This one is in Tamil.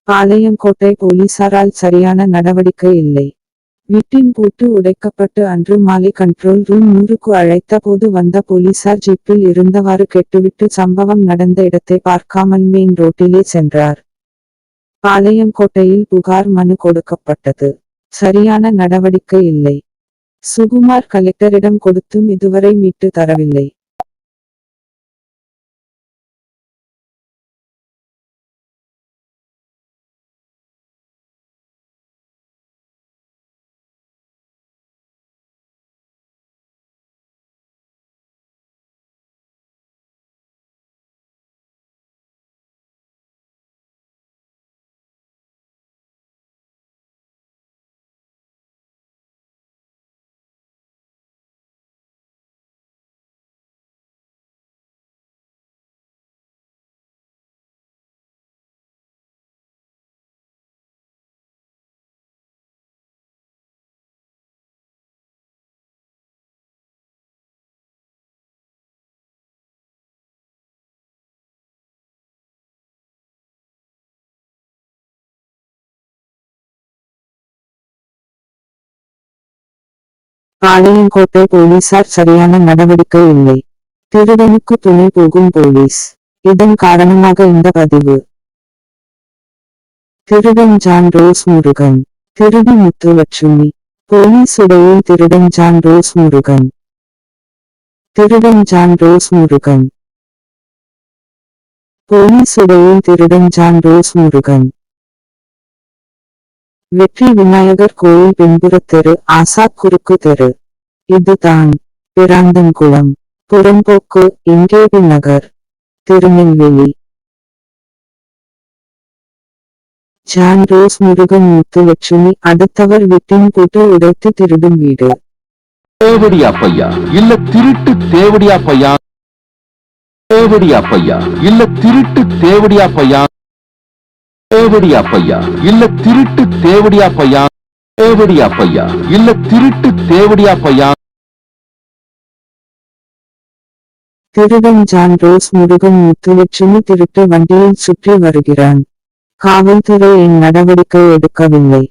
பாளையங்கோட்டை போலீசாரால் சரியான நடவடிக்கை இல்லை. வீட்டின் பூட்டு உடைக்கப்பட்டு அன்று மாலை கண்ட்ரோல் ரூம் 100க்கு அழைத்த போது வந்த போலீசார் ஜீப்பில் இருந்தவாறு கெட்டுவிட்டு சம்பவம் நடந்த இடத்தை பார்க்காமல் மெயின் ரோட்டிலே சென்றார். பாளையங்கோட்டையில் புகார் மனு கொடுக்கப்பட்டது. சரியான நடவடிக்கை இல்லை. சுகுமார் கலெக்டரிடம் கொடுத்தும் இதுவரை மீட்டு தரவில்லை. பாளையங்கோட்டை போலீசார் சரியான நடவடிக்கை இல்லை. திருடனுக்கு துணை போகும் போலீஸ். இதன் காரணமாக இந்த பதிவு. திருடன் ஜான் ரோஸ் முருகன். திருடி முத்துலட்சுமி. போலீஸ் உடையில் திருடன் ஜான் ரோஸ் முருகன். திருடன் ஜான் ரோஸ் முருகன். போலீஸ் உடையில் திருடன் ஜான் ரோஸ் முருகன். வெற்றி விநாயகர் கோயில் பின்புறத்தெரு, ஆசாத் குறுக்கு தெரு. இதுதான் பிராந்தன்குளம். புறம்போக்கு, இங்கேபி நகர், திருநெல்வேலி. John Rose Murugan Muthulakshmi. அடுத்தவர் வீட்டின் பூட்டு உடைத்து திருடும் வீடு. தேவடியா பையா இல்ல திருட்டு தேவடியா பையா? தேவடியா பையா இல்ல திருட்டு தேவடியா பையா? தேவடியா பையா இல்ல திருட்டு தேவடியா பையா? தேவடியா பையா இல்ல திருட்டு தேவடியா பையா? திருடன் ஜான் ரோஸ் முருகன் முத்துலட்சுமி திருட்டு வண்டியில் சுற்றி வருகிறான். காவல்துறை என் நடவடிக்கை எடுக்கவில்லை.